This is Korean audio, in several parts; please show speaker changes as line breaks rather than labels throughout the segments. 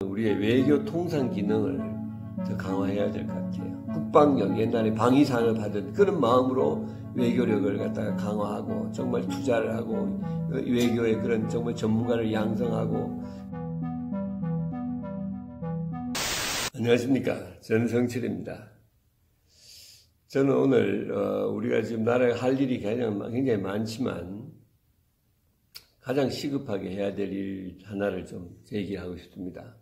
우리의 외교 통상 기능을 더 강화해야 될 것 같아요. 국방력, 옛날에 방위산을 하던 그런 마음으로 외교력을 갖다가 강화하고 정말 투자를 하고 외교의 그런 정말 전문가를 양성하고. 안녕하십니까. 저는 성철입니다. 저는 오늘 우리가 지금 나라에 할 일이 굉장히 많지만 가장 시급하게 해야 될 일 하나를 좀 제기하고 싶습니다.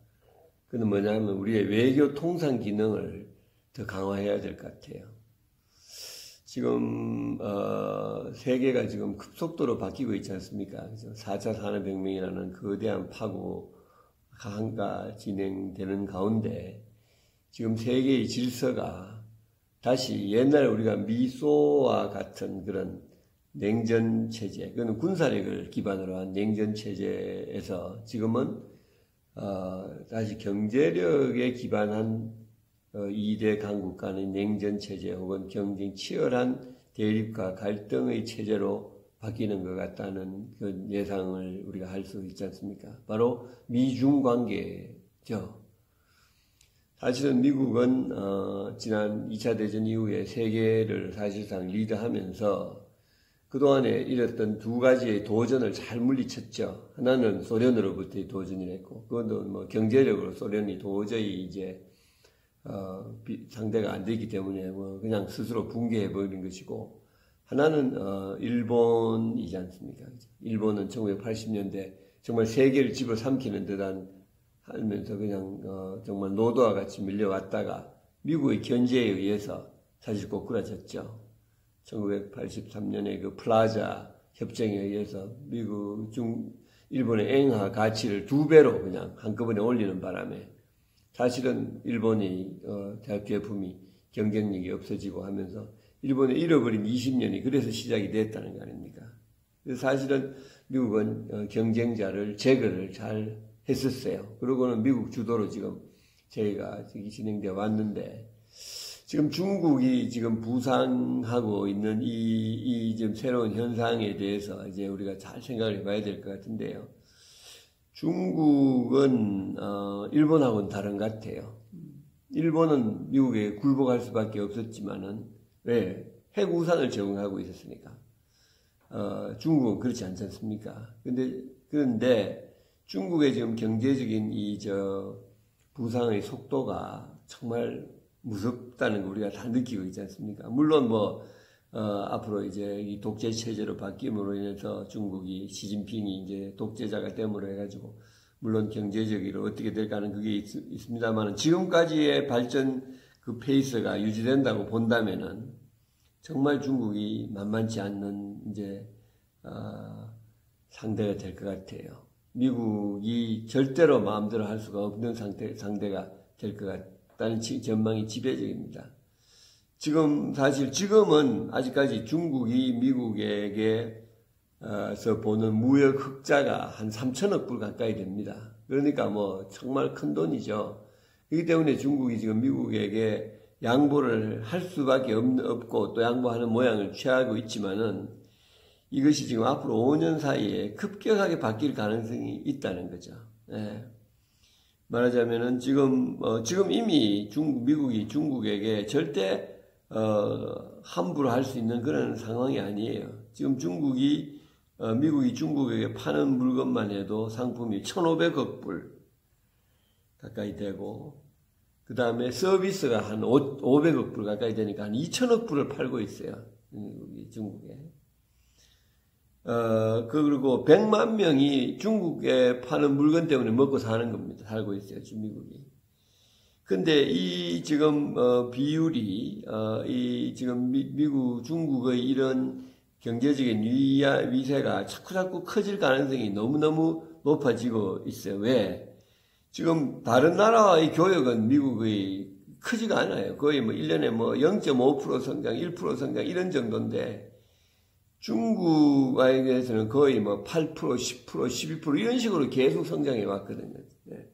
그건 뭐냐면 우리의 외교 통상 기능을 더 강화해야 될 것 같아요. 지금 세계가 지금 급속도로 바뀌고 있지 않습니까? 4차 산업혁명이라는 거대한 파고 강화가 진행되는 가운데 지금 세계의 질서가 다시 옛날에 우리가 미소와 같은 그런 냉전 체제, 그건 군사력을 기반으로 한 냉전 체제에서 지금은 다시 경제력에 기반한 2대 강국 간의 냉전 체제 혹은 경쟁 치열한 대립과 갈등의 체제로 바뀌는 것 같다는 그 예상을 우리가 할 수 있지 않습니까? 바로 미중 관계죠. 사실은 미국은 지난 2차 대전 이후에 세계를 사실상 리드하면서 그동안에 이랬던 두 가지의 도전을 잘 물리쳤죠. 하나는 소련으로부터의 도전이랬고, 그것도 뭐 경제력으로 소련이 도저히 이제 상대가 안 되기 때문에 뭐 그냥 스스로 붕괴해버린 것이고, 하나는 일본이지 않습니까? 일본은 1980년대 정말 세계를 집어삼키는 듯한 하면서 그냥 정말 노도와 같이 밀려왔다가 미국의 견제에 의해서 사실 꼬꾸라졌죠. 1983년에 그 플라자 협정에 의해서 일본의 엔화 가치를 2배로 그냥 한꺼번에 올리는 바람에 사실은 일본이 대표품이 경쟁력이 없어지고 하면서 일본의 잃어버린 20년이 그래서 시작이 됐다는 거 아닙니까? 그래서 사실은 미국은 경쟁자를 제거를 잘 했었어요. 그러고는 미국 주도로 지금 저희가 진행되어 왔는데, 지금 중국이 지금 부상하고 있는 이 지금 새로운 현상에 대해서 이제 우리가 잘 생각을 해봐야 될 것 같은데요. 중국은 일본하고는 다른 것 같아요. 일본은 미국에 굴복할 수밖에 없었지만은 왜? 핵우산을 제공하고 있었으니까. 중국은 그렇지 않지 않습니까? 그런데 중국의 지금 경제적인 부상의 속도가 정말 무섭다는 거 우리가 다 느끼고 있지 않습니까? 물론 앞으로 이제 이 독재 체제로 바뀜으로 인해서 중국이 시진핑이 이제 독재자가 됨으로 해가지고 물론 경제적으로 어떻게 될까는 그게 있습니다만 지금까지의 발전 그 페이스가 유지된다고 본다면은 정말 중국이 만만치 않는 이제 상대가 될 것 같아요. 미국이 절대로 마음대로 할 수가 없는 상대가 될 것 같다는 전망이 지배적입니다. 지금은 아직까지 중국이 미국에게서 보는 무역 흑자가 한 3천억 불 가까이 됩니다. 그러니까 정말 큰 돈이죠. 그렇기 때문에 중국이 지금 미국에게 양보를 할 수밖에 없고 또 양보하는 모양을 취하고 있지만은 이것이 지금 앞으로 5년 사이에 급격하게 바뀔 가능성이 있다는 거죠. 예. 말하자면은 지금 이미 미국이 중국에게 절대 함부로 할 수 있는 그런 상황이 아니에요. 지금 미국이 중국에게 파는 물건만 해도 상품이 1,500억 불 가까이 되고, 그 다음에 서비스가 한 500억 불 가까이 되니까 한 2천억 불을 팔고 있어요. 중국에. 그리고 100만 명이 중국에 파는 물건 때문에 먹고 사는 겁니다. 살고 있어요, 지금 미국이. 근데 이 지금 비율이 지금 중국의 이런 경제적인 위세가 자꾸 커질 가능성이 너무너무 높아지고 있어요. 왜? 지금 다른 나라와의 교역은 미국의 크지가 않아요. 거의 1년에 0.5% 성장, 1% 성장 이런 정도인데 중국에게서는 거의 8%, 10%, 12% 이런 식으로 계속 성장해 왔거든요. 네.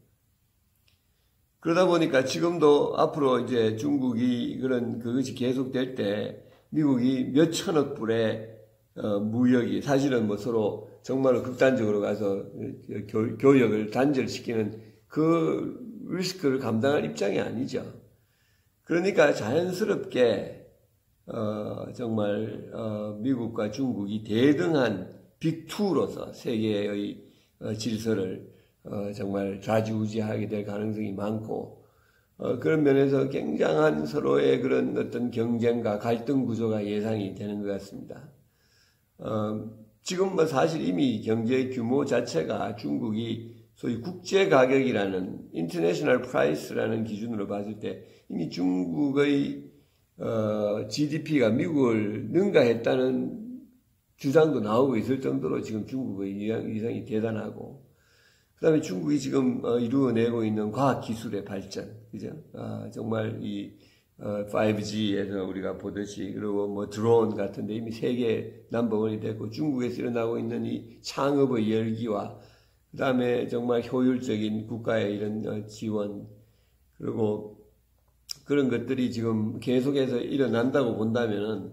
그러다 보니까 지금도 앞으로 이제 중국이 그것이 계속될 때 미국이 몇 천억 불의 무역이 사실은 서로 정말로 극단적으로 가서 교역을 단절시키는 그 리스크를 감당할 입장이 아니죠. 그러니까 자연스럽게 정말 미국과 중국이 대등한 빅2로서 세계의 질서를 정말 좌지우지하게 될 가능성이 많고 그런 면에서 굉장한 서로의 그런 어떤 경쟁과 갈등 구조가 예상이 되는 것 같습니다. 지금 뭐 사실 이미 경제 규모 자체가 중국이 소위 국제 가격이라는 인터내셔널 프라이스라는 기준으로 봤을 때 이미 중국의 GDP가 미국을 능가했다는 주장도 나오고 있을 정도로 지금 중국의 위상이 대단하고 그 다음에 중국이 지금 이루어내고 있는 과학기술의 발전, 그죠? 정말 이 5G에서 우리가 보듯이 그리고 뭐 드론 같은데 이미 세계 넘버원이 됐고 중국에서 일어나고 있는 이 창업의 열기와 그 다음에 정말 효율적인 국가의 이런 지원 그리고 그런 것들이 지금 계속해서 일어난다고 본다면은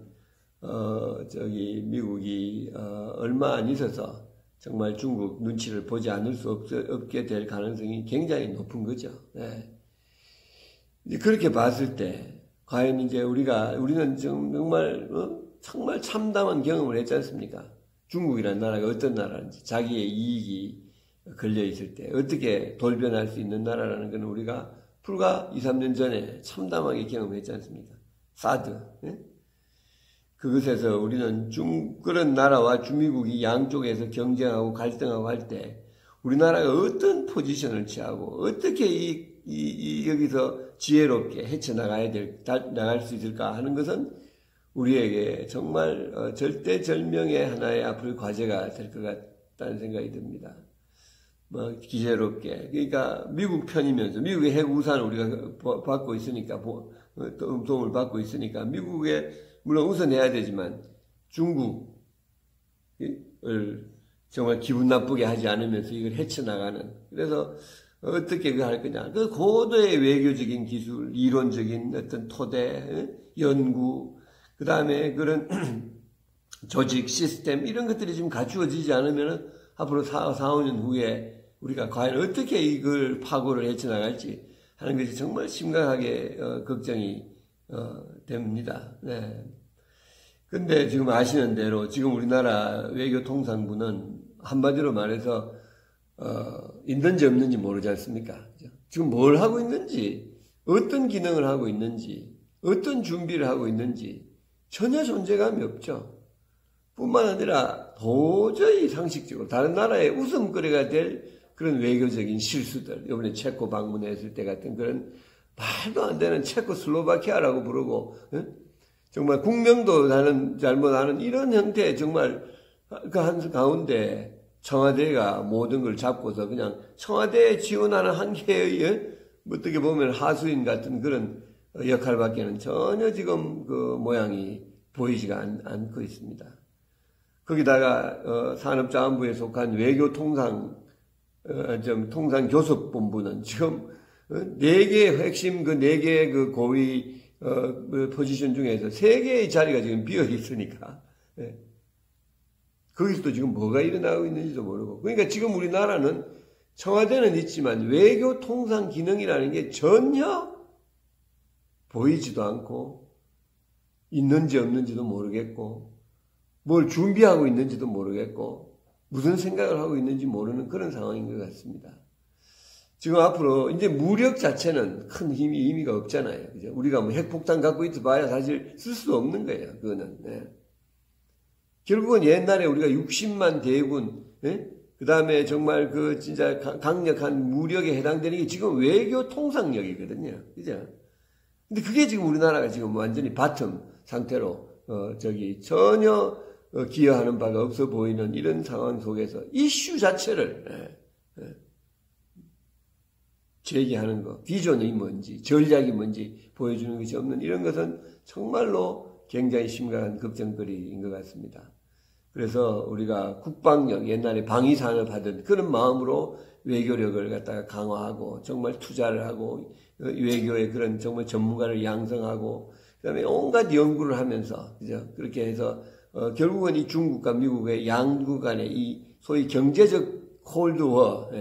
미국이 얼마 안 있어서 정말 중국 눈치를 보지 않을 수 없게 될 가능성이 굉장히 높은 거죠. 네. 이제 그렇게 봤을 때 과연 이제 우리는 정말 정말 참담한 경험을 했지 않습니까? 중국이라는 나라가 어떤 나라인지 자기의 이익이 걸려 있을 때 어떻게 돌변할 수 있는 나라라는 건 우리가 불과 2, 3년 전에 참담하게 경험했지 않습니까? 사드. 예? 그것에서 우리는 그런 나라와 중미국이 양쪽에서 경쟁하고 갈등하고 할 때 우리나라가 어떤 포지션을 취하고 어떻게 여기서 지혜롭게 나갈 수 있을까 하는 것은 우리에게 정말 절대절명의 하나의 앞으로의 과제가 될 것 같다는 생각이 듭니다. 뭐 기재롭게 그러니까 미국 편이면서 미국의 핵 우산을 우리가 받고 있으니까 도움을 받고 있으니까 미국에 물론 웃어내야 되지만 중국을 정말 기분 나쁘게 하지 않으면서 이걸 헤쳐나가는 그래서 어떻게 그걸 할 거냐 그 고도의 외교적인 기술 이론적인 어떤 토대 연구 그 다음에 그런 조직 시스템 이런 것들이 지금 갖추어지지 않으면 앞으로 4, 5년 후에 우리가 과연 어떻게 이걸 파고를 헤쳐나갈지 하는 것이 정말 심각하게 걱정이 됩니다. 네. 근데 지금 아시는 대로 지금 우리나라 외교통상부는 한마디로 말해서 있는지 없는지 모르지 않습니까? 지금 뭘 하고 있는지 어떤 기능을 하고 있는지 어떤 준비를 하고 있는지 전혀 존재감이 없죠. 뿐만 아니라 도저히 상식적으로 다른 나라의 웃음거리가 될 그런 외교적인 실수들 이번에 체코 방문했을 때 같은 그런 말도 안 되는 체코슬로바키아라고 부르고 정말 국명도 잘못하는 이런 형태의 정말 그 한 가운데 청와대가 모든 걸 잡고서 그냥 청와대에 지원하는 한 개의 어떻게 보면 하수인 같은 그런 역할밖에는 전혀 지금 그 모양이 보이지가 않고 있습니다. 거기다가 산업자원부에 속한 통상교섭본부는 지금 4개의 핵심 4개의 그 고위 포지션 중에서 3개의 자리가 지금 비어 있으니까 거기서도 지금 뭐가 일어나고 있는지도 모르고 그러니까 지금 우리나라는 청와대는 있지만 외교 통상 기능이라는 게 전혀 보이지도 않고 있는지 없는지도 모르겠고 뭘 준비하고 있는지도 모르겠고 무슨 생각을 하고 있는지 모르는 그런 상황인 것 같습니다. 지금 앞으로 이제 무력 자체는 큰 의미가 없잖아요. 그죠? 우리가 뭐 핵폭탄 갖고 있어 봐야 사실 쓸 수 없는 거예요. 그거는. 네. 결국은 옛날에 우리가 60만 대군, 그 다음에 정말 그 진짜 강력한 무력에 해당되는 게 지금 외교 통상력이거든요. 그죠? 근데 그게 지금 우리나라가 지금 완전히 바텀 상태로, 전혀 기여하는 바가 없어 보이는 이런 상황 속에서 이슈 자체를, 제기하는 것, 비전이 뭔지, 전략이 뭔지 보여주는 것이 없는 이런 것은 정말로 굉장히 심각한 걱정거리인 것 같습니다. 그래서 우리가 국방력, 옛날에 방위산업 하던 그런 마음으로 외교력을 갖다가 강화하고 정말 투자를 하고 외교의 그런 정말 전문가를 양성하고 그다음에 온갖 연구를 하면서 그죠? 그렇게 해서 결국은 이 중국과 미국의 양국 간의 이 소위 경제적 콜드워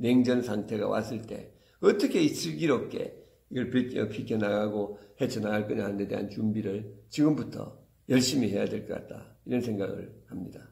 냉전 상태가 왔을 때 어떻게 슬기롭게 이걸 비켜나가고 헤쳐나갈 거냐 하는 데 대한 준비를 지금부터 열심히 해야 될 것 같다. 이런 생각을 합니다.